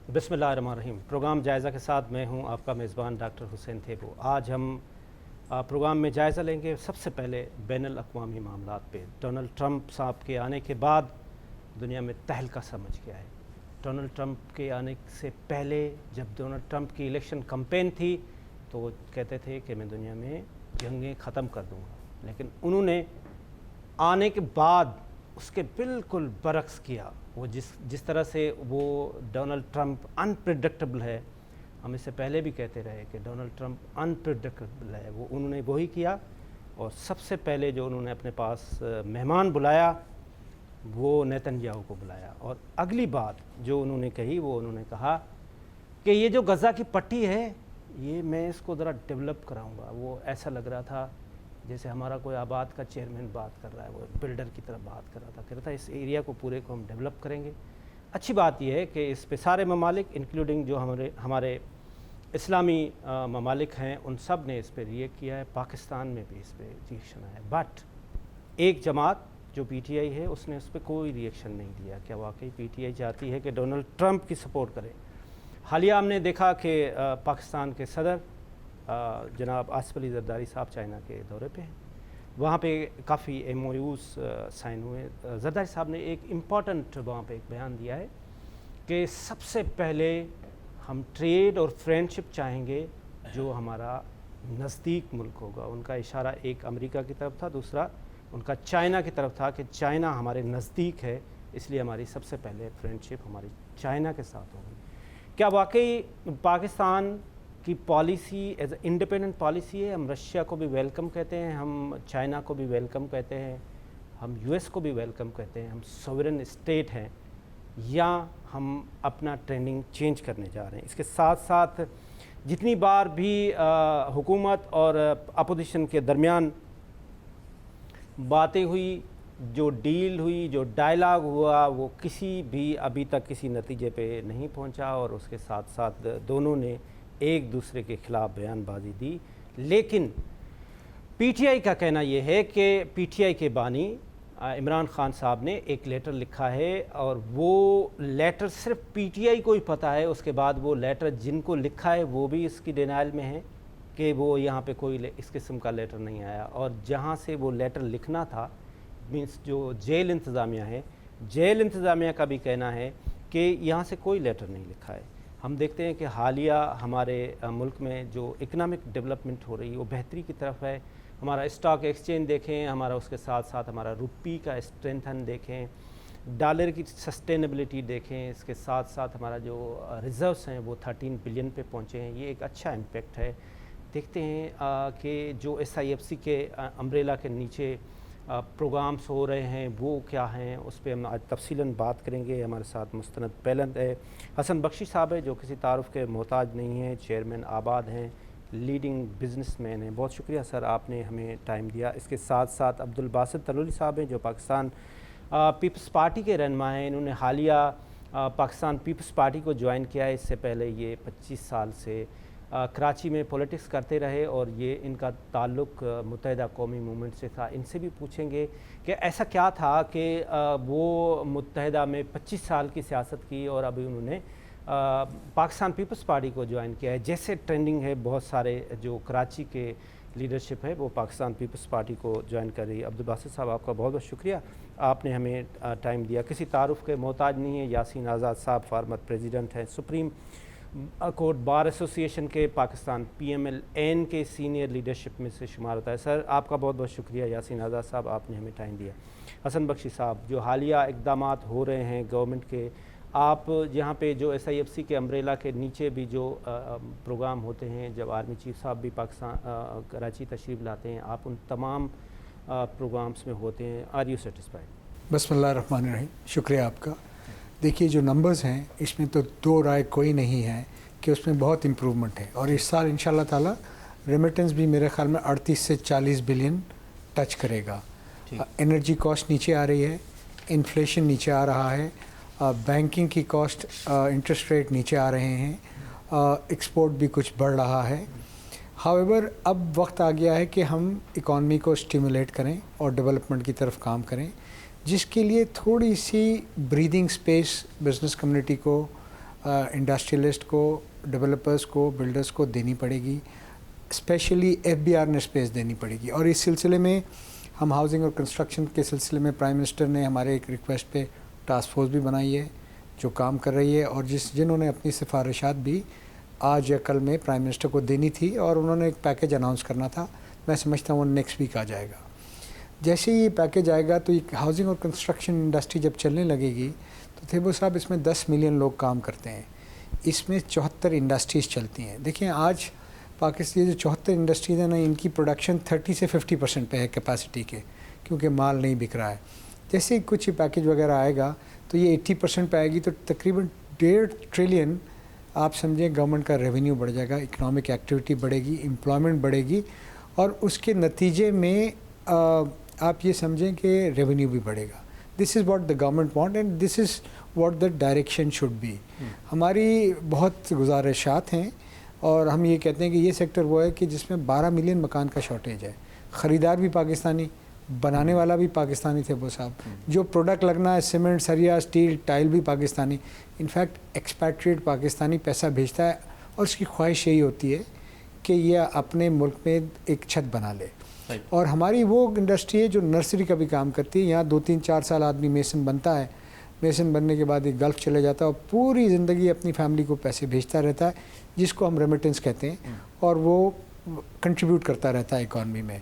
बिस्मिल्लाहिर्रहमानिर्रहीम। प्रोग्राम जायज़ा के साथ मैं हूं आपका मेज़बान डॉक्टर हुसैन थेबो। आज हम प्रोग्राम में जायज़ा लेंगे सबसे पहले बैनुल अक़वामी मामलात पे। डोनाल्ड ट्रंप साहब के आने के बाद दुनिया में तहलका समझ गया है। डोनाल्ड ट्रंप के आने से पहले जब डोनाल्ड ट्रंप की इलेक्शन कैंपेन थी तो वो कहते थे कि मैं दुनिया में जंगें ख़त्म कर दूँगा, लेकिन उन्होंने आने के बाद उसके बिल्कुल बरक्स किया। वो जिस तरह से वो डोनाल्ड ट्रंप अनप्रेडिक्टेबल है, हम इससे पहले भी कहते रहे कि डोनाल्ड ट्रंप अनप्रेडिक्टेबल है, वो उन्होंने वही किया। और सबसे पहले जो उन्होंने अपने पास मेहमान बुलाया वो नेतन्याहू को बुलाया। और अगली बात जो उन्होंने कही वो उन्होंने कहा कि ये जो गज़ा की पट्टी है ये मैं इसको ज़रा डेवलप कराऊंगा। वो ऐसा लग रहा था जैसे हमारा कोई आबाद का चेयरमैन बात कर रहा है, वो बिल्डर की तरह बात कर रहा था। कह रहा था इस एरिया को पूरे को हम डेवलप करेंगे। अच्छी बात यह है कि इस पे सारे ममालिक इंक्लूडिंग जो हमारे इस्लामी ममालिक हैं उन सब ने इस पर रिएक्ट किया है। पाकिस्तान में भी इस पर रिएक्शन आया, बट एक जमात जो PTI है उसने उस पर कोई रिएक्शन नहीं दिया। क्या वाकई PTI चाहती है कि डोनाल्ड ट्रंप की सपोर्ट करे? हालिया हमने देखा कि पाकिस्तान के सदर जनाब आसिफ अली जरदारी साहब चाइना के दौरे पे हैं, वहाँ पे काफ़ी MOUs साइन हुए। जरदारी साहब ने एक इम्पॉर्टेंट वहाँ पे एक बयान दिया है कि सबसे पहले हम ट्रेड और फ्रेंडशिप चाहेंगे जो हमारा नज़दीक मुल्क होगा। उनका इशारा एक अमेरिका की तरफ था, दूसरा उनका चाइना की तरफ था कि चाइना हमारे नज़दीक है, इसलिए हमारी सबसे पहले फ्रेंडशिप हमारी चाइना के साथ होगी। क्या वाकई पाकिस्तान की पॉलिसी एज इंडिपेंडेंट पॉलिसी है? हम रशिया को भी वेलकम कहते हैं, हम चाइना को भी वेलकम कहते हैं, हम US को भी वेलकम कहते हैं, हम सॉवरेन स्टेट हैं, या हम अपना ट्रेंडिंग चेंज करने जा रहे हैं? इसके साथ साथ जितनी बार भी हुकूमत और अपोजिशन के दरमियान बातें हुई, जो डील हुई, जो डायलॉग हुआ, वो किसी भी अभी तक किसी नतीजे पे नहीं पहुंचा। और उसके साथ साथ दोनों ने एक दूसरे के ख़िलाफ़ बयानबाजी दी। लेकिन PTI का कहना ये है कि PTI के बानी इमरान खान साहब ने एक लेटर लिखा है और वो लेटर सिर्फ PTI को ही पता है। उसके बाद वो लेटर जिनको लिखा है वो भी इसकी डिनाइल में है कि वो यहाँ पे कोई इस किस्म का लेटर नहीं आया। और जहाँ से वो लेटर लिखना था, मीन्स जो जेल इंतज़ामिया है, जेल इंतज़ामिया का भी कहना है कि यहाँ से कोई लेटर नहीं लिखा है। हम देखते हैं कि हालिया हमारे मुल्क में जो इकनॉमिक डेवलपमेंट हो रही है वो बेहतरी की तरफ है। हमारा स्टॉक एक्सचेंज देखें, हमारा उसके साथ साथ हमारा रुपये का स्ट्रेंथन देखें, डॉलर की सस्टेनेबिलिटी देखें, इसके साथ साथ हमारा जो रिज़र्व्स हैं वो 13 बिलियन पे पहुँचे हैं। ये एक अच्छा इम्पेक्ट है। देखते हैं कि जो SIFC के अम्ब्रेला के नीचे प्रोग्राम्स हो रहे हैं वो क्या हैं, उस पर हम आज तफसीलन बात करेंगे। हमारे साथ मुस्तनद पैलंद है, हसन बख्शी साहब है जो किसी तारुफ़ के मोहताज नहीं हैं, चेयरमैन आबाद हैं, लीडिंग बिजनेसमैन हैं। बहुत शुक्रिया सर, आपने हमें टाइम दिया। इसके साथ साथ अब्दुल बासित तलवली साहब हैं जो पाकिस्तान पीपल्स पार्टी के रहनुमा हैं। इन्होंने हालिया पाकिस्तान पीपल्स पार्टी को ज्वाइन किया है। इससे पहले ये 25 साल से कराची में पॉलिटिक्स करते रहे और ये इनका ताल्लुक़ मुत्तहिदा कौमी मूवमेंट से था। इनसे भी पूछेंगे कि ऐसा क्या था कि वो मुत्तहिदा में 25 साल की सियासत की और अभी उन्होंने पाकिस्तान पीपल्स पार्टी को ज्वाइन किया है। जैसे ट्रेंडिंग है, बहुत सारे जो कराची के लीडरशिप है वो पाकिस्तान पीपल्स पार्टी को ज्वाइन कर रही है। अब्दुल बासित साहब आपका बहुत बहुत शुक्रिया, आपने हमें टाइम दिया। किसी तारुफ़ के मोहताज नहीं है। यासीन आज़ाद साहब फार्मर प्रेसिडेंट हैं, सुप्रीम कोर्ट बार एसोसिएशन के, पाकिस्तान PMLN के सीनियर लीडरशिप में से शुमार होता है। सर आपका बहुत बहुत शुक्रिया यासीन आज़ाद साहब, आपने हमें टाइम दिया। हसन बख्शी साहब, जो हालिया इक़दामात हो रहे हैं गवर्नमेंट के, आप यहाँ पे जो SIFC के अम्ब्रेला के नीचे भी जो प्रोग्राम होते हैं, जब आर्मी चीफ साहब भी पाकिस्तान कराची तशरीफ़ लाते हैं, आप उन तमाम प्रोग्राम्स में होते हैं, आर यू सेटिस्फाइड? बिस्मिल्लाहिर्रहमानिर्रहीम, शुक्रिया आपका। देखिए जो नंबर्स हैं इसमें तो दो राय कोई नहीं है कि उसमें बहुत इम्प्रूवमेंट है। और इस साल इंशाल्लाह ताला रेमिटेंस भी मेरे ख्याल में 38 से 40 बिलियन टच करेगा। एनर्जी कॉस्ट नीचे आ रही है, इन्फ्लेशन नीचे आ रहा है, बैंकिंग की कॉस्ट, इंटरेस्ट रेट नीचे आ रहे हैं, एक्सपोर्ट भी कुछ बढ़ रहा है। हाउएवर अब वक्त आ गया है कि हम इकॉनमी को स्टिमुलेट करें और डेवलपमेंट की तरफ काम करें, जिसके लिए थोड़ी सी ब्रीदिंग स्पेस बिज़नेस कम्युनिटी को इंडस्ट्रियलिस्ट को, डेवलपर्स को, बिल्डर्स को देनी पड़ेगी, स्पेशली FBR ने स्पेस देनी पड़ेगी। और इस सिलसिले में हम हाउसिंग और कंस्ट्रक्शन के सिलसिले में प्राइम मिनिस्टर ने हमारे एक रिक्वेस्ट पे टास्क फोर्स भी बनाई है जो काम कर रही है, और जिन्होंने अपनी सिफारिशात भी आज या कल में प्राइम मिनिस्टर को देनी थी, और उन्होंने एक पैकेज अनाउंस करना था। मैं समझता हूँ नेक्स्ट वीक आ जाएगा। जैसे ही ये पैकेज आएगा तो ये हाउसिंग और कंस्ट्रक्शन इंडस्ट्री जब चलने लगेगी तो थेबो साहब इसमें 10 मिलियन लोग काम करते हैं, इसमें 74 इंडस्ट्रीज़ चलती हैं। देखिए आज पाकिस्तान जो 74 इंडस्ट्रीज़ हैं ना, इनकी प्रोडक्शन 30 से 50% पे है कैपेसिटी के, क्योंकि माल नहीं बिक रहा है। जैसे ही कुछ पैकेज वगैरह आएगा तो ये 80% पे आएगी, तो तकरीबन 1.5 ट्रिलियन आप समझें गवर्नमेंट का रेवेन्यू बढ़ जाएगा, इकोनॉमिक एक्टिविटी बढ़ेगी, एम्प्लॉयमेंट बढ़ेगी, और उसके नतीजे में आप ये समझें कि रेवेन्यू भी बढ़ेगा। This is what the government want and this is what the direction should be. हमारी बहुत गुजारिशात हैं, और हम ये कहते हैं कि ये सेक्टर वो है कि जिसमें 12 मिलियन मकान का शॉर्टेज है। ख़रीदार भी पाकिस्तानी, बनाने वाला भी पाकिस्तानी थे वो साहब, जो प्रोडक्ट लगना है सीमेंट, सरिया, स्टील, टाइल भी पाकिस्तानी। इनफैक्ट एक्सपैट्रिएट पाकिस्तानी पैसा भेजता है और उसकी ख्वाहिश यही होती है कि ये अपने मुल्क में एक छत बना ले। और हमारी वो इंडस्ट्री है जो नर्सरी का भी काम करती है। यहाँ 2-3-4 साल आदमी मेसन बनता है, मेसन बनने के बाद एक गल्फ़ चले जाता है और पूरी ज़िंदगी अपनी फैमिली को पैसे भेजता रहता है, जिसको हम रेमिटेंस कहते हैं, और वो कंट्रीब्यूट करता रहता है इकॉनमी में।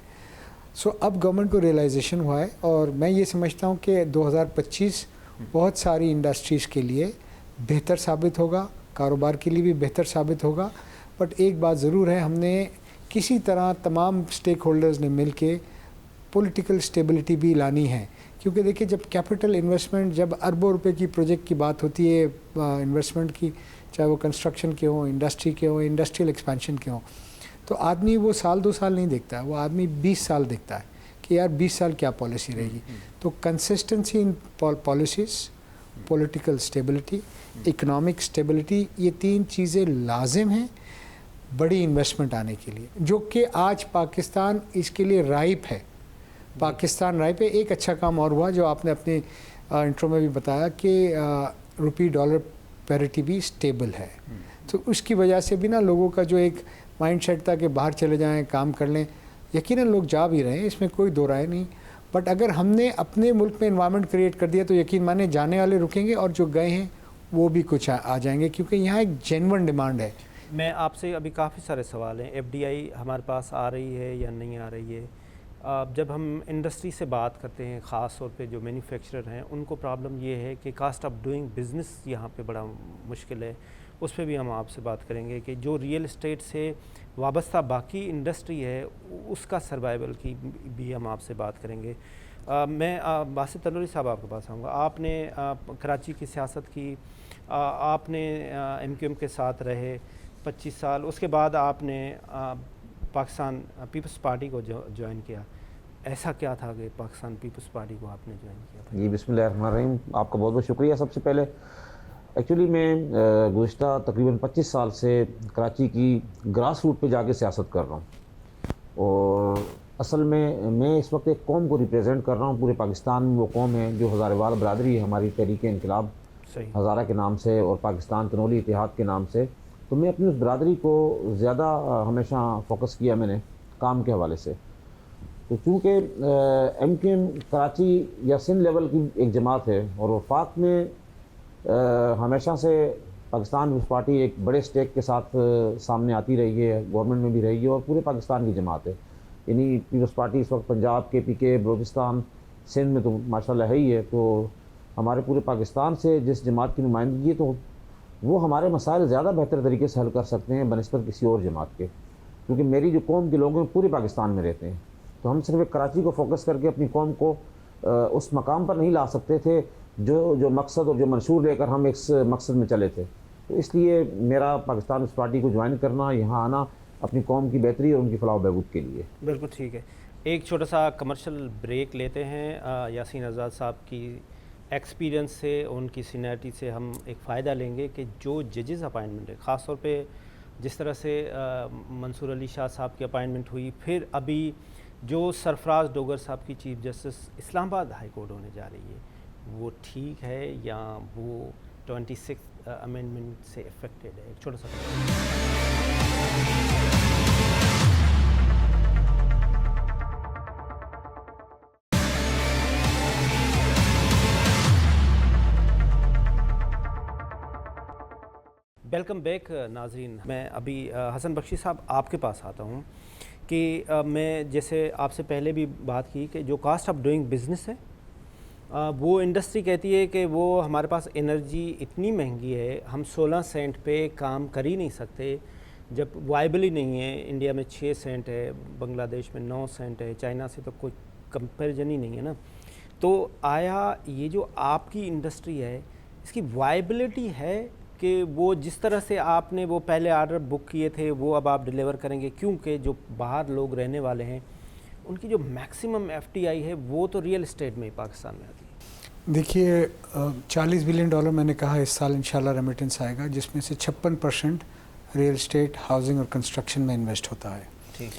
सो अब गवर्नमेंट को रियलाइजेशन हुआ है, और मैं ये समझता हूँ कि 2025 बहुत सारी इंडस्ट्रीज़ के लिए बेहतर साबित होगा, कारोबार के लिए भी बेहतर साबित होगा। बट एक बात ज़रूर है, हमने किसी तरह तमाम स्टेक होल्डर्स ने मिल के पॉलिटिकल स्टेबिलिटी भी लानी है, क्योंकि देखिए जब कैपिटल इन्वेस्टमेंट, जब अरबों रुपए की प्रोजेक्ट की बात होती है इन्वेस्टमेंट की, चाहे वो कंस्ट्रक्शन के हों, इंडस्ट्री के हों, इंडस्ट्रियल एक्सपेंशन के हों, तो आदमी वो साल 2 साल नहीं देखता है, वो आदमी 20 साल देखता है कि यार 20 साल क्या पॉलिसी रहेगी। तो consistency in policies, political stability, economic stability, ये 3 चीज़ें लाजिम हैं बड़ी इन्वेस्टमेंट आने के लिए, जो कि आज पाकिस्तान इसके लिए राइप है। पाकिस्तान राइप है। एक अच्छा काम और हुआ जो आपने अपने इंट्रो में भी बताया कि रुपी डॉलर पैरिटी भी स्टेबल है, तो उसकी वजह से भी ना लोगों का जो एक माइंड सेट था कि बाहर चले जाएं, काम कर लें, यकीनन लोग जा भी रहे हैं, इसमें कोई दो राय नहीं। बट अगर हमने अपने मुल्क में इन्वायरमेंट क्रिएट कर दिया तो यकीन माने जाने वाले रुकेंगे और जो गए हैं वो भी कुछ आ जाएंगे, क्योंकि यहाँ एक जेन्युइन डिमांड है। मैं आपसे अभी काफ़ी सारे सवाल हैं, FDI हमारे पास आ रही है या नहीं आ रही है। जब हम इंडस्ट्री से बात करते हैं, ख़ास तौर पे जो मैन्युफैक्चरर हैं, उनको प्रॉब्लम ये है कि कास्ट ऑफ डूइंग बिज़नेस यहाँ पे बड़ा मुश्किल है। उस पर भी हम आपसे बात करेंगे कि जो रियल एस्टेट से वाबस्ता बाकी इंडस्ट्री है उसका सर्वाइवल की भी हम आपसे बात करेंगे। मैं बासित तनूरी साहब आपके पास आऊँगा। आपने कराची की सियासत की, आपने MQM के साथ रहे 25 साल, उसके बाद आपने पाकिस्तान पीपल्स पार्टी को ज्वाइन किया। ऐसा क्या था कि पाकिस्तान पीपल्स पार्टी को आपने ज्वाइन किया? जी बिस्मिल्लाहिर्रहमानिर्रहीम, आपका बहुत बहुत शुक्रिया। सबसे पहले एक्चुअली मैं गुज़िश्ता तकरीबन 25 साल से कराची की ग्रास रूट पे जाके सियासत कर रहा हूँ, और असल में मैं इस वक्त एक कौम को रिप्रेजेंट कर रहा हूँ। पूरे पाकिस्तान में वो कौम है जो हज़ारेवाल बरादरी है, हमारी तहरीक-ए-इनकलाब हज़ारा के नाम से और पाकिस्तान तनोली इतिहाद के नाम से। तो मैं अपनी उस बरादरी को ज़्यादा हमेशा फोकस किया मैंने काम के हवाले से। तो चूँकि MQM कराची या सिंध लेवल की एक जमात है, और वफाक में हमेशा से पाकिस्तान पीपल्स पार्टी एक बड़े स्टेक के साथ सामने आती रही है, गवर्नमेंट में भी रही है, और पूरे पाकिस्तान की जमात है। यानी पीपल्स पार्टी इस वक्त पंजाब, KPK, बलूचिस्तान, सिंध में तो माशाल्लाह है ही है। तो हमारे पूरे पाकिस्तान से जिस जमात की नुमाइंदगी है, तो वो हमारे मसाइल ज़्यादा बेहतर तरीके से हल कर सकते हैं बनिस्बत किसी और जमात के, क्योंकि मेरी जो कौम के लोग हैं पूरे पाकिस्तान में रहते हैं। तो हम सिर्फ कराची को फोकस करके अपनी कौम को उस मकाम पर नहीं ला सकते थे जो मकसद और जो मंशूर लेकर हम इस मकसद में चले थे। तो इसलिए मेरा पाकिस्तान पीपल्स पार्टी को ज्वाइन करना, यहाँ आना अपनी कौम की बेहतरी और उनकी फलाह बहबूद के लिए। बिल्कुल ठीक है। एक छोटा सा कमर्शियल ब्रेक लेते हैं। यासीन आज़ाद साहब की एक्सपीरियंस से, उनकी सीनियरिटी से हम एक फ़ायदा लेंगे कि जो जजेस अपॉइंटमेंट है, ख़ास तौर पे जिस तरह से मंसूर अली शाह साहब की अपॉइंटमेंट हुई, फिर अभी जो सरफराज डोगर साहब की chief justice Islamabad high court होने जा रही है, वो ठीक है या वो 26 अमेंडमेंट से अफेक्टेड है। एक छोटा सा वेलकम बैक नाजरीन। मैं अभी हसन बख्शी साहब आपके पास आता हूँ कि मैं जैसे आपसे पहले भी बात की कि जो कास्ट ऑफ डूइंग बिज़नेस है वो इंडस्ट्री कहती है कि वो हमारे पास एनर्जी इतनी महंगी है, हम 16 सेंट पे काम कर ही नहीं सकते, जब वाइबल ही नहीं है। इंडिया में 6 सेंट है, बांग्लादेश में 9 सेंट है, चाइना से तो कोई कंपैरिजन ही नहीं है ना। तो आया ये जो आपकी इंडस्ट्री है इसकी वाइबिलिटी है कि वो जिस तरह से आपने वो पहले आर्डर बुक किए थे वो अब आप डिलीवर करेंगे, क्योंकि जो बाहर लोग रहने वाले हैं उनकी जो मैक्सिमम एफटीआई है वो तो रियल एस्टेट में ही पाकिस्तान में आती है। देखिए, $40 बिलियन मैंने कहा इस साल इंशाल्लाह रेमिटेंस आएगा, जिसमें से 56% रियल एस्टेट, हाउसिंग और कंस्ट्रक्शन में इन्वेस्ट होता है। ठीक।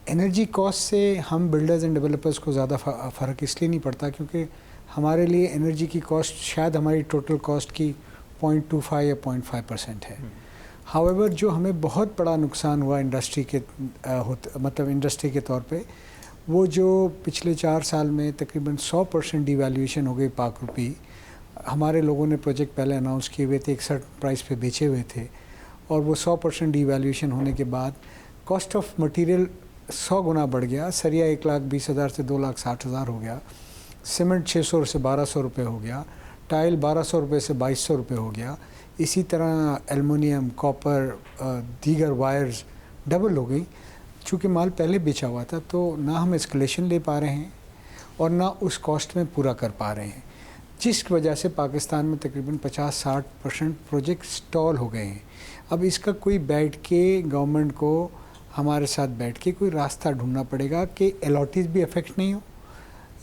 एनर्जी कॉस्ट से हम बिल्डर्स एंड डेवलपर्स को ज़्यादा फ़र्क इसलिए नहीं पड़ता क्योंकि हमारे लिए एनर्जी की कॉस्ट शायद हमारी टोटल कॉस्ट की 0.25 या 0.5% है। हाउएवर जो हमें बहुत बड़ा नुकसान हुआ इंडस्ट्री के मतलब इंडस्ट्री के तौर पे, वो जो पिछले 4 साल में तकरीबन 100% डिवैल्यूएशन हो गई पाक रुपी। हमारे लोगों ने प्रोजेक्ट पहले अनाउंस किए हुए थे, एक सर्टेन प्राइस पे बेचे हुए थे, और वो 100% डिवैल्यूएशन होने के बाद कॉस्ट ऑफ मटेरियल 100 गुना बढ़ गया। सरिया 1,20,000 से 2,60,000 हो गया, सीमेंट 600 से 1,200 रुपये हो गया, टाइल 1,200 रुपये से 2,200 रुपये हो गया। इसी तरह एलुमिनियम, कॉपर, दीगर वायर्स डबल हो गई। चूँकि माल पहले बेचा हुआ था तो ना हम एस्केलेशन ले पा रहे हैं और ना उस कॉस्ट में पूरा कर पा रहे हैं, जिस वजह से पाकिस्तान में तकरीबन 50-60% प्रोजेक्ट स्टॉल हो गए हैं। अब इसका कोई बैठ के गवर्नमेंट को हमारे साथ बैठ के कोई रास्ता ढूंढना पड़ेगा कि अलॉटीज़ भी अफेक्ट नहीं हो,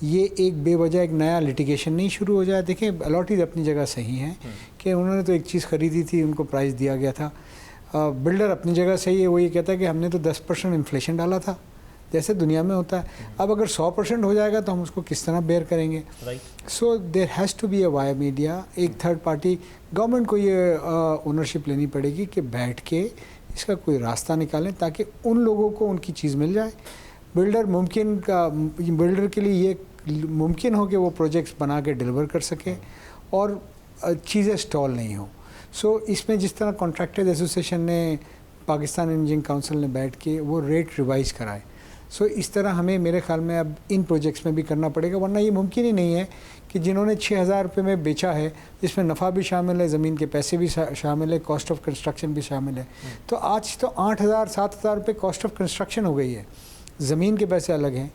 ये एक बेवजह एक नया लिटिगेशन नहीं शुरू हो जाए। देखें, अलॉटीज़ अपनी जगह सही हैं कि उन्होंने तो एक चीज़ ख़रीदी थी, उनको प्राइस दिया गया था। बिल्डर अपनी जगह सही है, वो ये कहता है कि हमने तो 10% इन्फ्लेशन डाला था, जैसे दुनिया में होता है। अब अगर 100% हो जाएगा तो हम उसको किस तरह बेयर करेंगे। So there has to be a via media, एक थर्ड पार्टी। गवर्नमेंट को ये ओनरशिप लेनी पड़ेगी कि बैठ के इसका कोई रास्ता निकालें ताकि उन लोगों को उनकी चीज़ मिल जाए। बिल्डर के लिए ये मुमकिन हो कि वो प्रोजेक्ट्स बना के डिलीवर कर सके और चीज़ें स्टॉल नहीं हो। सो इसमें जिस तरह कॉन्ट्रैक्टर्स एसोसिएशन ने, पाकिस्तान इंजीनियरिंग काउंसिल ने बैठ के वो रेट रिवाइज़ कराए, सो इस तरह हमें मेरे ख्याल में अब इन प्रोजेक्ट्स में भी करना पड़ेगा, वरना ये मुमकिन ही नहीं है कि जिन्होंने 6,000 रुपये में बेचा है, जिसमें नफ़ा भी शामिल है, ज़मीन के पैसे भी शामिल है, कॉस्ट ऑफ कंस्ट्रक्शन भी शामिल है, तो आज तो 8,000-7,000 रुपये कॉस्ट ऑफ कंस्ट्रक्शन हो गई है। ज़मीन के पैसे अलग हैं,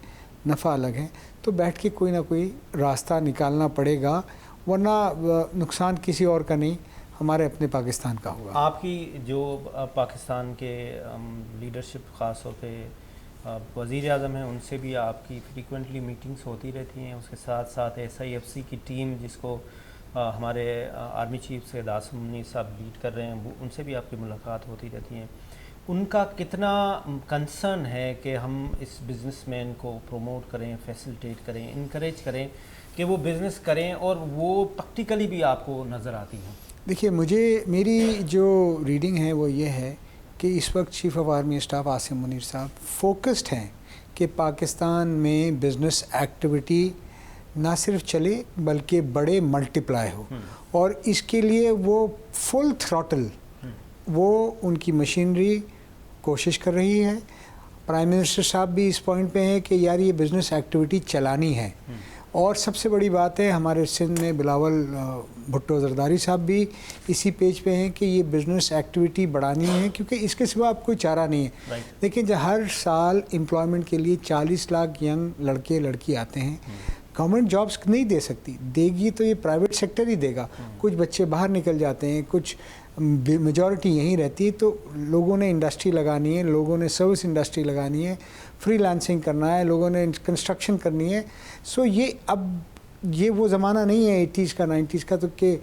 नफ़ा अलग है, तो बैठ के कोई ना कोई रास्ता निकालना पड़ेगा, वरना नुकसान किसी और का नहीं, हमारे अपने पाकिस्तान का होगा। आपकी जो पाकिस्तान के लीडरशिप ख़ास तौर पे वज़ीर आज़म हैं, उनसे भी आपकी फ्रीक्वेंटली मीटिंग्स होती रहती हैं। उसके साथ साथ SIFC की टीम जिसको हमारे आर्मी चीफ सैयद आसिम मुनीर साहब लीड कर रहे हैं, वो उनसे भी आपकी मुलाकात होती रहती हैं। उनका कितना कंसर्न है कि हम इस बिज़नेसमैन को प्रमोट करें, फैसिलिटेट करें, इनकरेज करें कि वो बिज़नेस करें, और वो प्रैक्टिकली भी आपको नज़र आती हैं? देखिए, मेरी जो रीडिंग है वो ये है कि इस वक्त chief of army staff Asim Munir साहब फोकस्ड हैं कि पाकिस्तान में बिज़नेस एक्टिविटी ना सिर्फ चले बल्कि बड़े मल्टीप्लाई हो, और इसके लिए वो फुल थ्रॉटल वो उनकी मशीनरी कोशिश कर रही है। प्राइम मिनिस्टर साहब भी इस पॉइंट पे हैं कि यार ये बिज़नेस एक्टिविटी चलानी है। और सबसे बड़ी बात है, हमारे सिंध में बिलावल भुट्टो जरदारी साहब भी इसी पेज पे हैं कि ये बिज़नेस एक्टिविटी बढ़ानी है, क्योंकि इसके सिवा अब कोई चारा नहीं है। देखिए, जब हर साल एम्प्लॉयमेंट के लिए 40 लाख यंग लड़के लड़की आते हैं, गवर्नमेंट जॉब्स नहीं दे सकती, देगी तो ये प्राइवेट सेक्टर ही देगा। कुछ बच्चे बाहर निकल जाते हैं, कुछ मेजॉरिटी यहीं रहती है, तो लोगों ने इंडस्ट्री लगानी है, लोगों ने सर्विस इंडस्ट्री लगानी है, फ्रीलांसिंग करना है, लोगों ने कंस्ट्रक्शन करनी है। सो ये अब ये वो ज़माना नहीं है 80s का 90s का, तो कि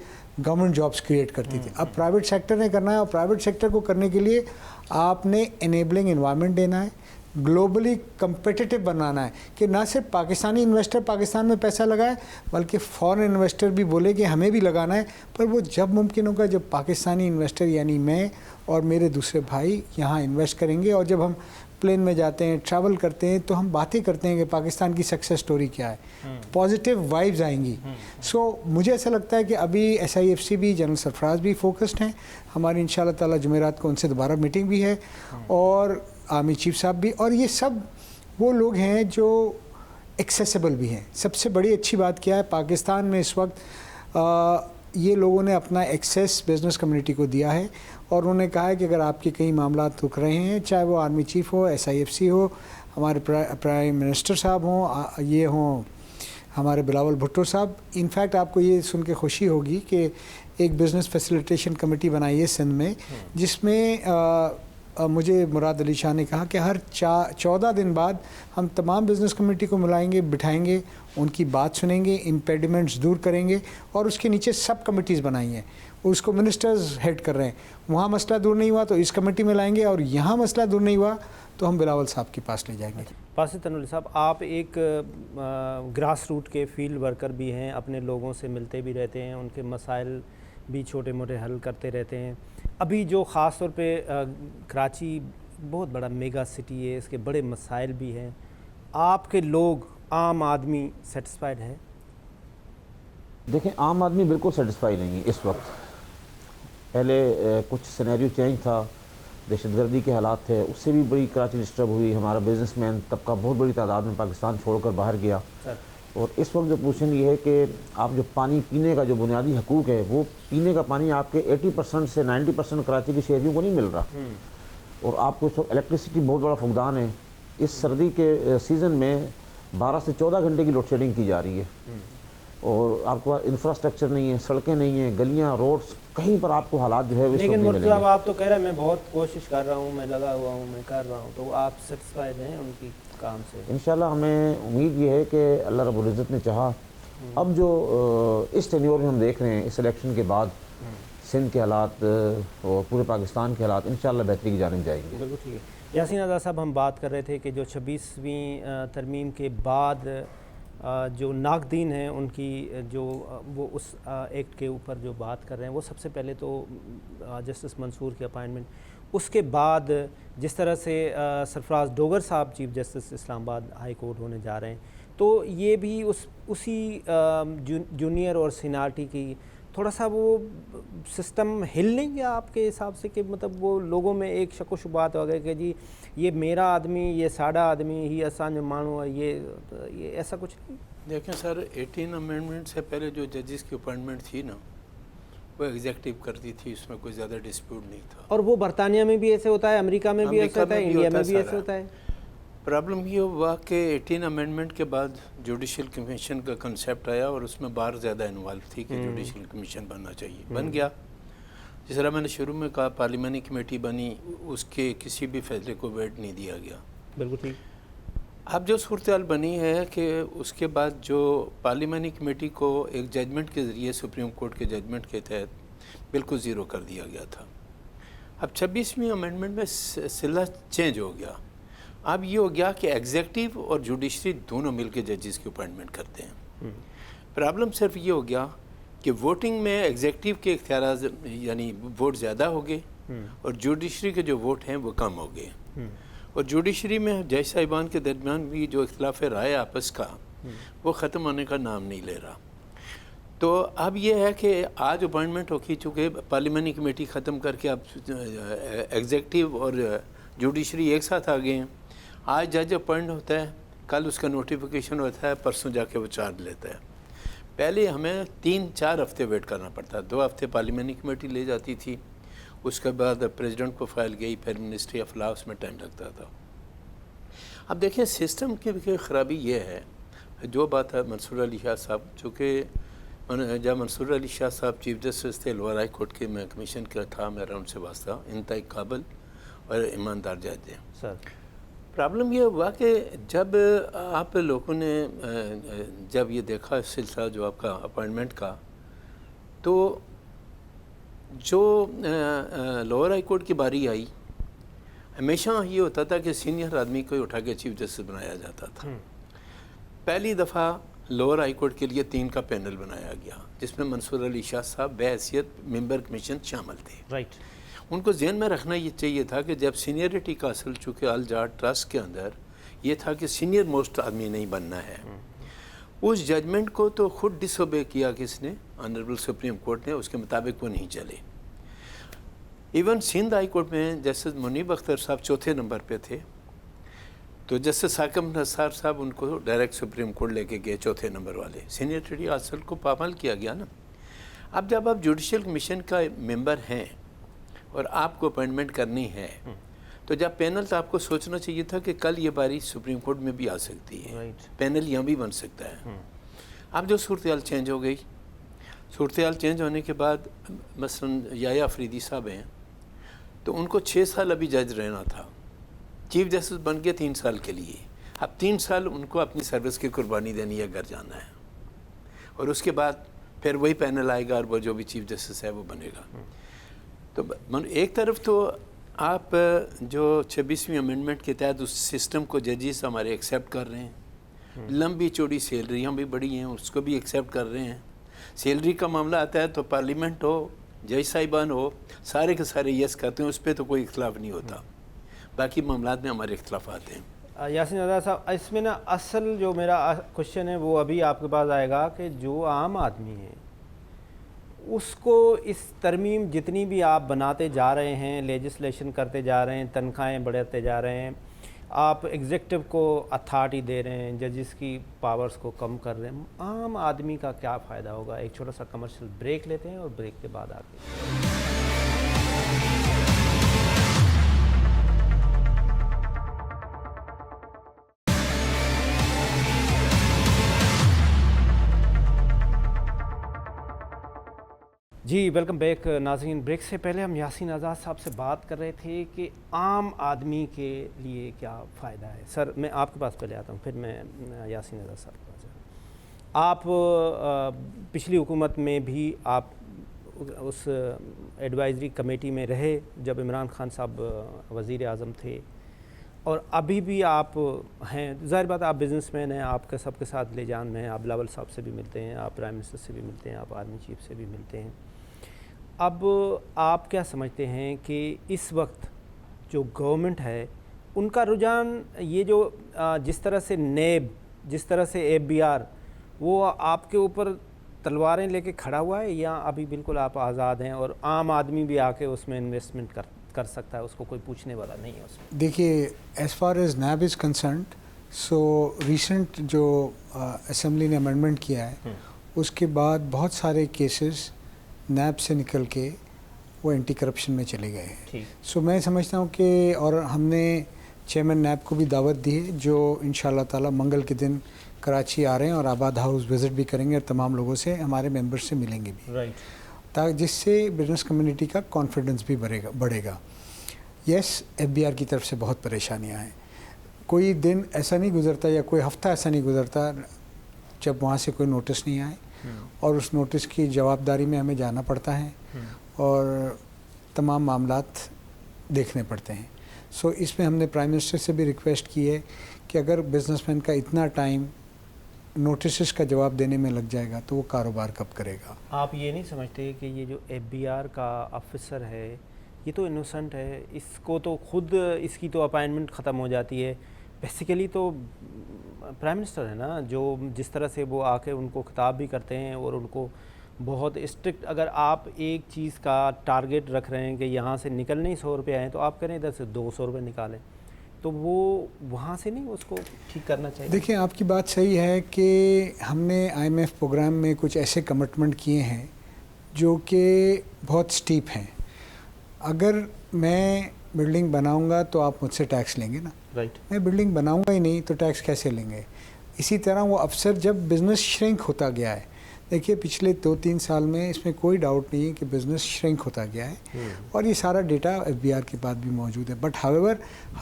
गवर्नमेंट जॉब्स क्रिएट करती थी। अब प्राइवेट सेक्टर ने करना है, और प्राइवेट सेक्टर को करने के लिए आपने एनेबलिंग एनवायरनमेंट देना है, ग्लोबली कम्पिटिटिव बनाना है कि ना सिर्फ पाकिस्तानी इन्वेस्टर पाकिस्तान में पैसा लगाए बल्कि फॉरेन इन्वेस्टर भी बोले कि हमें भी लगाना है, पर वो जब मुमकिन होगा जब पाकिस्तानी इन्वेस्टर यानी मैं और मेरे दूसरे भाई यहाँ इन्वेस्ट करेंगे। और जब हम प्लेन में जाते हैं, ट्रैवल करते हैं, तो हम बातें करते हैं कि पाकिस्तान की सक्सेस स्टोरी क्या है, पॉजिटिव वाइब्स आएंगी। सो मुझे ऐसा लगता है कि अभी SIFC भी, जनरल सरफराज भी फोकस्ड हैं, हमारी इंशाल्लाह ताला जुमेरात को उनसे दोबारा मीटिंग भी है, और आर्मी चीफ साहब भी, और ये सब वो लोग हैं जो एक्सेसिबल भी हैं। सबसे बड़ी अच्छी बात क्या है, पाकिस्तान में इस वक्त ये लोगों ने अपना एक्सेस बिज़नेस कम्युनिटी को दिया है, और उन्होंने कहा है कि अगर आपके कई मामला रुक रहे हैं, चाहे वो आर्मी चीफ हो, SIFC हो, हमारे प्राइम मिनिस्टर साहब हों, ये हों हमारे बिलावल भुट्टो साहब। इनफैक्ट आपको ये सुन के खुशी होगी कि एक बिज़नेस फैसिलिटेशन कमेटी बनाई है सिंध में, जिसमें मुझे मुराद अली शाह ने कहा कि हर 14 दिन बाद हम तमाम बिज़नेस कम्युनिटी को मिलाएंगे, बिठाएंगे, उनकी बात सुनेंगे, इम्पेडिमेंट्स दूर करेंगे, और उसके नीचे सब कमिटीज़ बनाई हैं, उसको मिनिस्टर्स हेड कर रहे हैं। वहाँ मसला दूर नहीं हुआ तो इस कमेटी में लाएंगे, और यहाँ मसला दूर नहीं हुआ तो हम बिलावल साहब के पास ले जाएंगे। बासित तनवाली साहब, आप एक ग्रास रूट के फील्ड वर्कर भी हैं, अपने लोगों से मिलते भी रहते हैं, उनके मसाइल भी छोटे मोटे हल करते रहते हैं। अभी जो ख़ास तौर पे कराची बहुत बड़ा मेगा सिटी है, इसके बड़े मसाइल भी हैं, आपके लोग आम आदमी सेटिस्फाइड है? देखें, आम आदमी बिल्कुल सेटिस्फाई नहीं है इस वक्त। पहले कुछ सिनेरियो चेंज था, दहशतगर्दी के हालात थे, उससे भी बड़ी कराची डिस्टर्ब हुई। हमारा बिजनेसमैन तबका बहुत बड़ी तादाद में पाकिस्तान छोड़कर बाहर गया। और इस वक्त जो पोजीशन ये है कि आप जो पानी पीने का जो बुनियादी हकूक़ है, वो पीने का पानी आपके 80% से 90% कराची के शहरियों को नहीं मिल रहा। और आपको इस वक्त इलेक्ट्रिसिटी बहुत बड़ा फुकदान है। इस सर्दी के सीज़न में 12 से 14 घंटे की लोड शेडिंग की जा रही है, और आपके पास इंफ्रास्ट्रक्चर नहीं है, सड़कें नहीं हैं, गलियां, रोड्स, कहीं पर आपको हालात जो है वो लेकिन मतलब आप तो कह रहे हैं मैं बहुत कोशिश कर रहा हूँ, मैं लगा हुआ हूँ, मैं कर रहा हूँ, तो आप सेटिस्फाइड हैं उनकी काम से? इंशाल्लाह हमें उम्मीद ये है कि अल्लाह रब्बुल इज़्ज़त ने चाहा, अब जो इस टेन्योर में हम देख रहे हैं, इस इलेक्शन के बाद सिंध के हालात और पूरे पाकिस्तान के हालात इंशाल्लाह बेहतरी की जानिब जाएंगे। बिल्कुल ठीक है। यासीन आज़ाद साहब, हम बात कर रहे थे कि जो 26वीं तरमीम के बाद जो नाकदीन हैं उनकी जो वो उस एक्ट के ऊपर जो बात कर रहे हैं, वो सबसे पहले तो जस्टिस मंसूर की अपॉइंटमेंट, उसके बाद जिस तरह से सरफराज डोगर साहब chief justice Islamabad high court होने जा रहे हैं, तो ये भी उसी जूनियर और सीनियरिटी की थोड़ा सा वो सिस्टम हिल नहीं गया आपके हिसाब से, कि मतलब वो लोगों में एक शक व शुबात हो गए कि जी ये मेरा आदमी, ये साड़ा आदमी ही आसान मानू है, ये ऐसा कुछ नहीं? देखें सर, 18 अमेंडमेंट से पहले जो जजेस की अपॉइंटमेंट थी ना, वो एग्जेक्टिव करती थी, उसमें कोई ज़्यादा डिस्प्यूट नहीं था। और वो बरतानिया में भी ऐसे होता है, अमेरिका में भी ऐसा होता है, इंडिया में भी ऐसे होता है। प्रॉब्लम ये हुआ कि 18 अमेंडमेंट के बाद जुडिशल कमीशन का कंसेप्ट आया, और उसमें बार ज़्यादा इन्वॉल्व थी कि जुडिशल कमीशन बनना चाहिए, बन गया। जिस तरह मैंने शुरू में कहा, पार्लिमानी कमेटी बनी, उसके किसी भी फैसले को वेट नहीं दिया गया। बिल्कुल ठीक। अब जो सूरत बनी है कि उसके बाद जो पार्लिमानी कमेटी को एक जजमेंट के ज़रिए सुप्रीम कोर्ट के जजमेंट के तहत बिल्कुल ज़ीरो कर दिया गया था। अब 26वीं अमेंडमेंट में सिला चेंज हो गया। अब ये हो गया कि एग्जेक्टिव और जुडिशरी दोनों मिलकर जजेस की अपॉइंटमेंट करते हैं। प्रॉब्लम सिर्फ ये हो गया कि वोटिंग में एग्जेक्टिव के इख्तियार यानी वोट ज़्यादा हो गए, और जुडिशरी के जो वोट हैं वो कम हो गए। और जुडिशरी में जज साहिबान के दरमियान भी जो इख्तिलाफ राय आपस का, वो ख़त्म होने का नाम नहीं ले रहा। तो अब ये है कि आज अपॉइंटमेंट होगी, चूँकि पार्लिमानी कमेटी ख़त्म करके अब एग्जेक्टिव और जुडिशरी एक साथ आ गए हैं। आज जज अपॉइंट होता है, कल उसका नोटिफिकेशन होता है, परसों जाके वो चार्ज लेता है। पहले हमें 3-4 हफ्ते वेट करना पड़ता, 2 हफ्ते पार्लिमानी कमेटी ले जाती थी, उसके बाद प्रेसिडेंट को फाइल गई, फिर मिनिस्ट्री ऑफ लॉ, उसमें टाइम लगता था। अब देखें, सिस्टम की ख़राबी ये है, जो बात है मंसूर अली शाह साहब, चूँकि जब मंसूर अली शाह साहब चीफ जस्टिस थे लोअर हाई कोर्ट के, मैं कमीशन का था, मेरा उनसे वास्ता, इंतहाई काबिल और ईमानदार जज हैं सर। प्रॉब्लम ये हुआ कि जब आप लोगों ने जब ये देखा सिलसिला जो आपका अपॉइंटमेंट का, तो जो लोअर हाई कोर्ट की बारी आई, ہمیشہ یہ ہوتا تھا کہ سینئر آدمی کو اٹھا کے چیف جسٹس بنایا جاتا تھا. پہلی دفعہ لوور ہائی کورٹ کے لیے 3 کا پینل بنایا گیا جس میں منصور علی شاہ صاحب بحیثیت ممبر کمیشن شامل تھے. رائٹ. ان کو ذہن میں رکھنا یہ چاہیے تھا کہ جب سینئرٹی کا اصل چونکہ الجاٹ ٹرسٹ کے اندر یہ تھا کہ سینئر موسٹ آدمی نہیں بننا ہے. اس ججمنٹ کو تو خود ڈس اوبے کیا کس نے؟ آنریبل سپریم کورٹ نے. اس کے مطابق وہ نہیں چلے. ایون سندھ ہائی کورٹ میں جسٹس منیب اختر صاحب 4تھے نمبر پہ تھے تو جسٹس حاکم نثار صاحب ان کو ڈائریکٹ سپریم کورٹ لے کے گئے 4تھے نمبر والے. سینئرٹی اصل کو پامال کیا گیا نا. اب جب آپ جوڈیشل کمیشن کا ممبر ہیں اور آپ کو اپوائنٹمنٹ کرنی ہے تو جب پینل تو آپ کو سوچنا چاہیے تھا کہ کل یہ باری سپریم کورٹ میں بھی آ سکتی ہے. پینل یہاں بھی بن سکتا ہے. اب جو صورتحال چینج ہو گئی، صورتحال چینج ہونے کے بعد مثلا یحییٰ افریدی صاحب ہیں تو ان کو 6 سال ابھی جج رہنا تھا. چیف جسٹس بن گئے 3 سال کے لیے. اب 3 سال ان کو اپنی سروس کی قربانی دینی ہے، گھر جانا ہے، اور اس کے بعد پھر وہی پینل آئے گا اور وہ جو بھی چیف جسٹس ہے وہ بنے گا. تو ایک طرف تو آپ جو 26ویں امینڈمنٹ کے تحت اس سسٹم کو ججز ہمارے ایکسیپٹ کر رہے ہیں، لمبی چوڑی سیلریاں بھی بڑی ہیں اس کو بھی ایکسیپٹ کر رہے ہیں. سیلری کا معاملہ آتا ہے تو پارلیمنٹ ہو، جج صاحبان ہو، سارے کے سارے یس کہتے ہیں، اس پہ تو کوئی اختلاف نہیں ہوتا. باقی معاملات میں ہمارے اختلافات ہیں. یاسین رضا صاحب، اس میں نا اصل جو میرا کوشچن ہے وہ ابھی آپ کے پاس آئے گا کہ جو عام آدمی ہے اس کو اس ترمیم جتنی بھی آپ بناتے جا رہے ہیں، لیجسلیشن کرتے جا رہے ہیں، تنخواہیں بڑھاتے جا رہے ہیں، آپ ایگزیکٹو کو اتھارٹی دے رہے ہیں، ججز کی پاورز کو کم کر رہے ہیں، عام آدمی کا کیا فائدہ ہوگا؟ ایک چھوٹا سا کمرشل بریک لیتے ہیں اور بریک کے بعد آتے ہیں. جی ویلکم بیک ناظرین. بریک سے پہلے ہم یاسین آزاد صاحب سے بات کر رہے تھے کہ عام آدمی کے لیے کیا فائدہ ہے. سر میں آپ کے پاس پہلے آتا ہوں، پھر میں یاسین آزاد صاحب کے پاس جاتا ہوں. آپ پچھلی حکومت میں بھی آپ اس ایڈوائزری کمیٹی میں رہے جب عمران خان صاحب وزیر اعظم تھے، اور ابھی بھی آپ ہیں. ظاہر بات آپ بزنس مین ہیں، آپ کے سب کے ساتھ لے جان میں ہیں، آپ بلاول صاحب سے بھی ملتے ہیں، آپ پرائم منسٹر سے بھی ملتے ہیں، آپ آرمی چیف سے بھی ملتے ہیں. اب آپ کیا سمجھتے ہیں کہ اس وقت جو گورنمنٹ ہے ان کا رجحان یہ جو جس طرح سے نیب، جس طرح سے ABR، وہ آپ کے اوپر تلواریں لے کے کھڑا ہوا ہے، یا ابھی بالکل آپ آزاد ہیں اور عام آدمی بھی آ کے اس میں انویسٹمنٹ کر سکتا ہے، اس کو کوئی پوچھنے والا نہیں ہے اس میں؟ دیکھیے، as far as NAB is concerned, so recent جو اسمبلی نے امینڈمنٹ کیا ہے اس کے بعد بہت سارے کیسز نیب سے نکل کے وہ اینٹی کرپشن میں چلے گئے ہیں. سو میں سمجھتا ہوں کہ، اور ہم نے چیئرمین نیب کو بھی دعوت دی ہے جو انشاءاللہ تعالی منگل کے دن کراچی آ رہے ہیں اور آباد ہاؤس وزٹ بھی کریں گے اور تمام لوگوں سے، ہمارے ممبر سے ملیں گے بھی، تاکہ جس سے بزنس کمیونٹی کا کانفیڈنس بھی بڑھے گا. یس، FBR کی طرف سے بہت پریشانیاں ہیں. کوئی دن ایسا نہیں گزرتا یا کوئی ہفتہ ایسا نہیں گزرتا جب وہاں سے کوئی نوٹس نہیں آئے، اور اس نوٹس کی جوابداری میں ہمیں جانا پڑتا ہے اور تمام معاملات دیکھنے پڑتے ہیں. سو اس میں ہم نے پرائم منسٹر سے بھی ریکویسٹ کی ہے کہ اگر بزنس مین کا اتنا ٹائم نوٹسز کا جواب دینے میں لگ جائے گا تو وہ کاروبار کب کرے گا؟ آپ یہ نہیں سمجھتے کہ یہ جو FBR کا آفیسر ہے یہ تو انوسنٹ ہے، اس کو تو خود اس کی تو اپائنٹمنٹ ختم ہو جاتی ہے؟ بیسیکلی تو پرائم منسٹر ہے نا، جو جس طرح سے وہ آ کے ان کو خطاب بھی کرتے ہیں اور ان کو بہت اسٹرکٹ، اگر آپ ایک چیز کا ٹارگیٹ رکھ رہے ہیں کہ یہاں سے نکلنے ہی 100 روپے آئیں تو آپ کریں ادھر سے 200 روپے نکالیں، تو وہ وہاں سے نہیں اس کو ٹھیک کرنا چاہیے؟ دیکھیں، آپ کی بات صحیح ہے کہ ہم نے IMF پروگرام میں کچھ ایسے کمٹمنٹ کیے ہیں جو کہ بہت سٹیپ ہیں. اگر میں بلڈنگ بناؤں گا تو آپ مجھ سے ٹیکس لیں گے نا، میں بلڈنگ بناؤں گا ہی نہیں تو ٹیکس کیسے لیں گے؟ اسی طرح وہ افسر جب بزنس شرنک ہوتا گیا ہے، دیکھیے پچھلے 2-3 سال میں اس میں کوئی ڈاؤٹ نہیں ہے کہ بزنس شرنک ہوتا گیا ہے، اور یہ سارا ڈیٹا FBR کے بعد بھی موجود ہے. بٹ ہاویور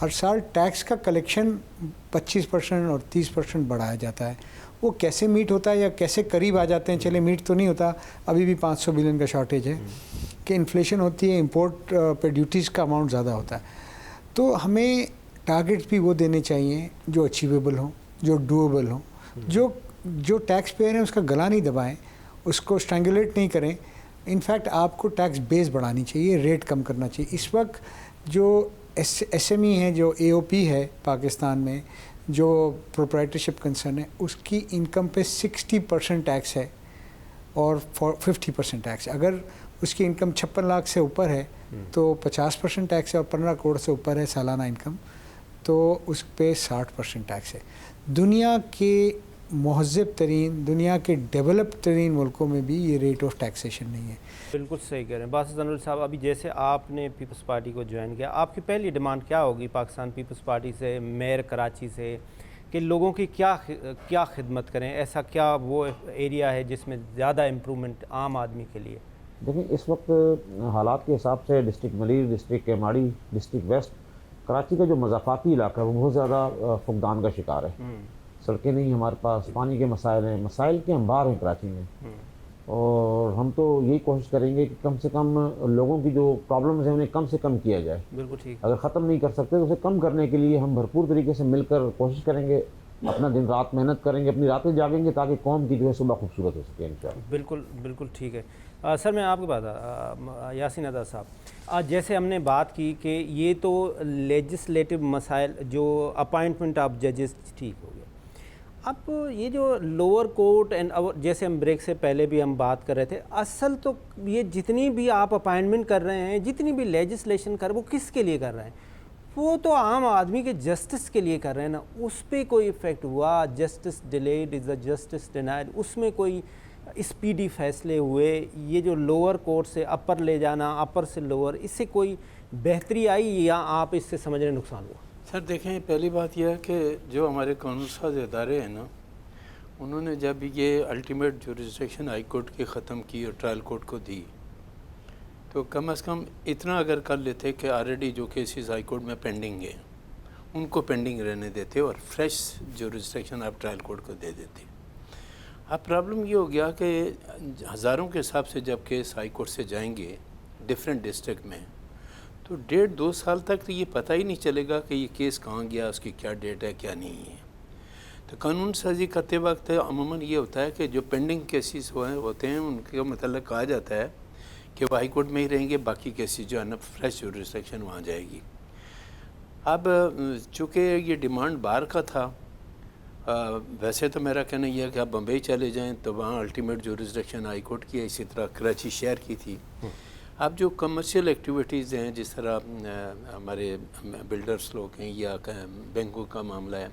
ہر سال ٹیکس کا کلیکشن 25% اور 30% بڑھایا جاتا ہے. وہ کیسے میٹ ہوتا ہے یا کیسے قریب آ جاتے ہیں؟ چلے میٹ تو نہیں ہوتا، ابھی بھی 500 بلین کا شارٹیج ہے، کہ انفلیشن ہوتی ہے، امپورٹ پہ ڈیوٹیز کا اماؤنٹ زیادہ ہوتا ہے. تو ہمیں ٹارگیٹس بھی وہ دینے چاہیے جو اچیویبل ہوں, جو ڈویبل ہوں, جو ٹیکس پیئر ہیں اس کا گلا نہیں دبائیں, اس کو اسٹرینگولیٹ نہیں کریں. انفیکٹ آپ کو ٹیکس بیس بڑھانی چاہیے, ریٹ کم کرنا چاہیے. اس وقت جو ایس ایم ای ہے, جو اے او پی ہے پاکستان میں, جو پروپرائٹرشپ کنسرن ہے, اس کی انکم پہ 60% ٹیکس ہے اور 50% ٹیکس ہے. اگر اس کی انکم 56 لاکھ سے اوپر ہے تو 50% ٹیکس ہے, اور 15 کروڑ سے اوپر ہے سالانہ انکم تو اس پہ 60% ٹیکس ہے. دنیا کے مہذب ترین, دنیا کے ڈیولپ ترین ملکوں میں بھی یہ ریٹ آف ٹیکسیشن نہیں ہے. بالکل صحیح کہہ رہے ہیں باسط انور صاحب. ابھی جیسے آپ نے پیپلز پارٹی کو جوائن کیا, آپ کی پہلی ڈیمانڈ کیا ہوگی پاکستان پیپلز پارٹی سے, میئر کراچی سے, کہ لوگوں کی کیا خدمت کریں؟ ایسا کیا وہ ایریا ہے جس میں زیادہ امپرومنٹ عام آدمی کے لیے؟ دیکھیں اس وقت حالات کے حساب سے district Malir, district Kemari, district west, Karachi کا جو مضافاتی علاقہ ہے وہ بہت زیادہ فقدان کا شکار ہے. سڑکیں نہیں ہمارے پاس, پانی کے مسائل ہیں, مسائل کے انبار ہیں کراچی میں. اور ہم تو یہی کوشش کریں گے کہ کم سے کم لوگوں کی جو پرابلمز ہیں انہیں کم سے کم کیا جائے. بالکل ٹھیک. اگر ختم نہیں کر سکتے تو اسے کم کرنے کے لیے ہم بھرپور طریقے سے مل کر کوشش کریں گے, اپنا دن رات محنت کریں گے, اپنی راتیں جاگیں گے تاکہ قوم کی جو ہے صبح خوبصورت ہو سکے انشاءاللہ. بالکل بالکل ٹھیک ہے. سر میں آپ کے بعد یاسین ادا صاحب, جیسے ہم نے بات کی کہ یہ تو لیجسلیٹو مسائل, جو اپائنٹمنٹ آف ججز ٹھیک ہو گیا. اب یہ جو لوور کورٹ اینڈ جیسے ہم بریک سے پہلے بھی ہم بات کر رہے تھے, اصل تو یہ جتنی بھی آپ اپائنٹمنٹ کر رہے ہیں, جتنی بھی لیجسلیشن کر, وہ کس کے لیے کر رہے ہیں؟ وہ تو عام آدمی کے جسٹس کے لیے کر رہے ہیں نا. اس پہ کوئی ایفیکٹ ہوا؟ جسٹس ڈیلیڈ از اے جسٹس ڈینائڈ, اس میں کوئی اسپیڈی فیصلے ہوئے؟ یہ جو لوور کورٹ سے اپر لے جانا, اپر سے لوور, اس سے کوئی بہتری آئی یا آپ اس سے سمجھ رہے نقصان ہوا؟ سر دیکھیں, پہلی بات یہ ہے کہ جو ہمارے قانون ساز ادارے ہیں نا, انہوں نے جب یہ الٹیمیٹ جورسڈکشن ہائی کورٹ کی ختم کی اور ٹرائل کورٹ کو دی, تو کم از کم اتنا اگر کر لیتے کہ آلریڈی جو کیسز ہائی کورٹ میں پینڈنگ ہیں ان کو پینڈنگ رہنے دیتے اور فریش جورسڈکشن آپ ٹرائل کورٹ کو دے دیتے. اب پرابلم یہ ہو گیا کہ ہزاروں کے حساب سے جب کیس ہائی کورٹ سے جائیں گے ڈفرینٹ ڈسٹرکٹ میں, تو 1.5-2 سال تک تو یہ پتہ ہی نہیں چلے گا کہ یہ کیس کہاں گیا, اس کی کیا ڈیٹ ہے کیا نہیں ہے. تو قانون سازی کرتے وقت عموماً یہ ہوتا ہے کہ جو پینڈنگ کیسز ہوتے ہیں ان کے متعلق کہا جاتا ہے کہ وہ ہائی کورٹ میں ہی رہیں گے, باقی کیسز جو ہے نا فریش جورسڈکشن وہاں جائے گی. اب چونکہ یہ ڈیمانڈ بار کا تھا, ویسے تو میرا کہنا یہ ہے کہ آپ بمبئی چلے جائیں تو وہاں الٹیمیٹ جورسڈکشن ہائی کورٹ کی ہے, اسی طرح کراچی شہر کی تھی. اب جو کمرشل ایکٹیویٹیز ہیں, جس طرح ہمارے بلڈرز لوگ ہیں یا بینکوں کا معاملہ ہے,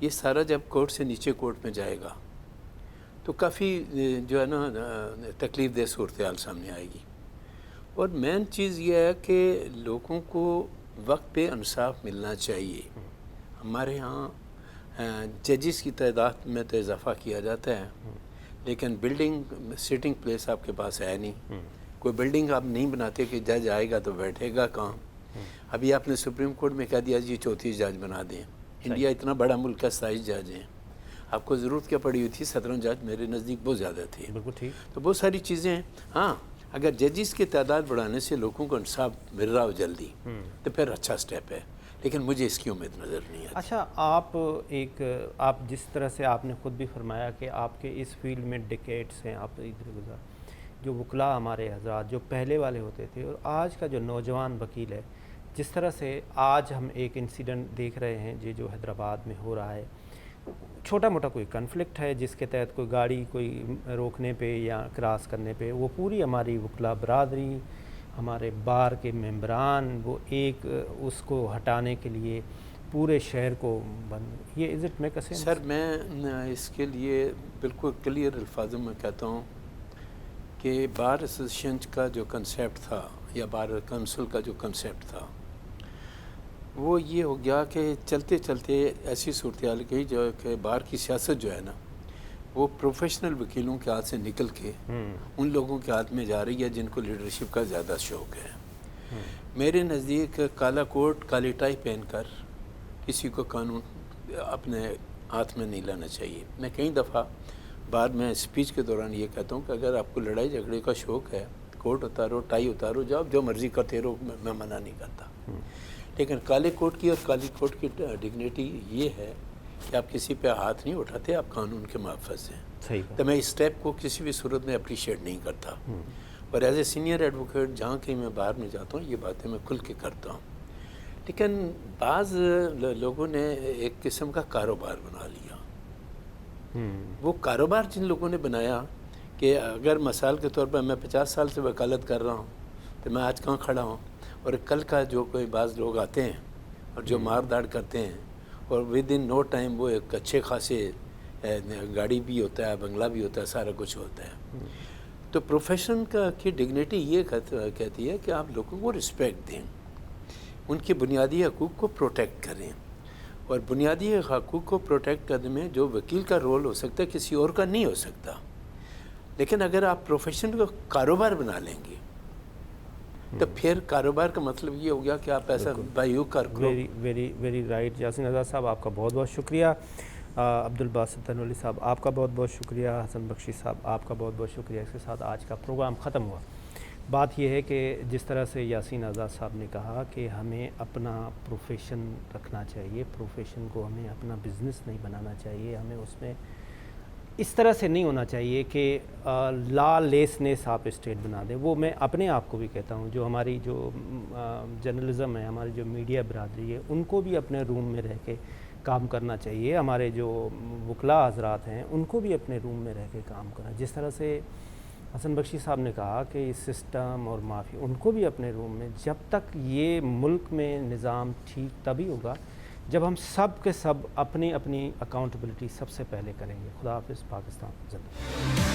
یہ سارا جب کورٹ سے نیچے کورٹ میں جائے گا تو کافی جو ہے نا تکلیف دہ صورتحال سامنے آئے گی. اور مین چیز یہ ہے کہ لوگوں کو وقت پہ انصاف ملنا چاہیے. ہمارے ہاں ججز کی تعداد میں تو اضافہ کیا جاتا ہے, لیکن بلڈنگ سٹنگ پلیس آپ کے پاس ہے نہیں. کوئی بلڈنگ آپ نہیں بناتے کہ جج آئے گا تو بیٹھے گا کہاں. ابھی آپ نے سپریم کورٹ میں کہہ دیا جی 34 جج بنا دیں. انڈیا اتنا بڑا ملک ہے, 27 جج ہیں. آپ کو ضرورت کیا پڑی ہوئی تھی؟ 17 جج میرے نزدیک بہت زیادہ تھے. بالکل ٹھیک. تو بہت ساری چیزیں ہیں. ہاں اگر ججز کی تعداد بڑھانے سے لوگوں کو انصاف مل رہا ہو جلدی تو پھر اچھا سٹیپ ہے, لیکن مجھے اس کی امید نظر نہیں آتی. اچھا, آپ جس طرح سے آپ نے خود بھی فرمایا کہ آپ کے اس فیلڈ میں ڈیکیڈز ہیں, آپ ادھر گزار, جو وکلاء ہمارے حضرات جو پہلے والے ہوتے تھے اور آج کا جو نوجوان وکیل ہے, جس طرح سے آج ہم ایک انسیڈنٹ دیکھ رہے ہیں جو حیدرآباد میں ہو رہا ہے, چھوٹا موٹا کوئی کنفلکٹ ہے جس کے تحت کوئی گاڑی کوئی روکنے پہ یا کراس کرنے پہ, وہ پوری ہماری وکلاء برادری, ہمارے بار کے ممبران, وہ ایک اس کو ہٹانے کے لیے پورے شہر کو بند, یہ is it make a sense? Sir میں اس کے لیے بالکل کلیئر الفاظوں میں کہتا ہوں کہ بار ایسوسیشن کا جو کنسیپٹ تھا یا بار کونسل کا جو کنسیپٹ تھا, وہ یہ ہو گیا کہ چلتے چلتے ایسی صورتحال گئی جو کہ بار کی سیاست جو ہے نا وہ پروفیشنل وکیلوں کے ہاتھ سے نکل کے ان لوگوں کے ہاتھ میں جا رہی ہے جن کو لیڈرشپ کا زیادہ شوق ہے. میرے نزدیک کالا کوٹ کالی ٹائی پہن کر کسی کو قانون اپنے ہاتھ میں نہیں لانا چاہیے. میں کئی دفعہ بعد میں اسپیچ کے دوران یہ کہتا ہوں کہ اگر آپ کو لڑائی جھگڑے کا شوق ہے, کوٹ اتارو, ٹائی اتارو, جاؤ جو مرضی کرتے رہو, میں منع نہیں کرتا. لیکن کالے کوٹ کی اور کالی کوٹ کی ڈگنیٹی یہ ہے کہ آپ کسی پہ ہاتھ نہیں اٹھاتے, آپ قانون کے محفظ ہیں. صحیح تو میں اس اسٹیپ کو کسی بھی صورت میں اپریشیٹ نہیں کرتا, اور ایز اے سینئر ایڈوکیٹ جہاں کہیں میں باہر میں جاتا ہوں یہ باتیں میں کھل کے کرتا ہوں. لیکن بعض لوگوں نے ایک قسم کا کاروبار بنا لیا. وہ کاروبار جن لوگوں نے بنایا کہ اگر مثال کے طور پر میں 50 سال سے وکالت کر رہا ہوں تو میں آج کہاں کھڑا ہوں, اور کل کا جو کوئی بعض لوگ آتے ہیں اور جو مار داڑ کرتے ہیں اور ود ان نو ٹائم وہ ایک اچھے خاصے گاڑی بھی ہوتا ہے, بنگلہ بھی ہوتا ہے, سارا کچھ ہوتا ہے. تو پروفیشن کی ڈگنیٹی یہ کہتی ہے کہ آپ لوگوں کو رسپیکٹ دیں, ان کے بنیادی حقوق کو پروٹیکٹ کریں, اور بنیادی حقوق کو پروٹیکٹ کرنے میں جو وکیل کا رول ہو سکتا ہے کسی اور کا نہیں ہو سکتا. لیکن اگر آپ پروفیشن کو کاروبار بنا لیں گے تو پھر کاروبار کا مطلب یہ ہو گیا کہ آپ ایسا بھائیو کر کرو. Very right. یاسین آزاد صاحب آپ کا بہت بہت شکریہ. عبدالباسط تنولی صاحب آپ کا بہت بہت شکریہ. حسن بخشی صاحب آپ کا بہت بہت شکریہ. اس کے ساتھ آج کا پروگرام ختم ہوا. بات یہ ہے کہ جس طرح سے یاسین آزاد صاحب نے کہا کہ ہمیں اپنا پروفیشن رکھنا چاہیے, پروفیشن کو ہمیں اپنا بزنس نہیں بنانا چاہیے, ہمیں اس میں اس طرح سے نہیں ہونا چاہیے کہ لا لیسنس آپ اسٹیٹ بنا دیں. وہ میں اپنے آپ کو بھی کہتا ہوں, جو ہماری جو جرنلزم ہے, ہماری جو میڈیا برادری ہے, ان کو بھی اپنے روم میں رہ کے کام کرنا چاہیے. ہمارے جو وکلاء حضرات ہیں ان کو بھی اپنے روم میں رہ کے کام کرنا. جس طرح سے حسن بخشی صاحب نے کہا کہ سسٹم اور مافیا, ان کو بھی اپنے روم میں, جب تک یہ ملک میں نظام ٹھیک تبھی ہوگا جب ہم سب کے سب اپنی اپنی اکاؤنٹیبلٹی سب سے پہلے کریں گے. خدا حافظ. پاکستان زندہ.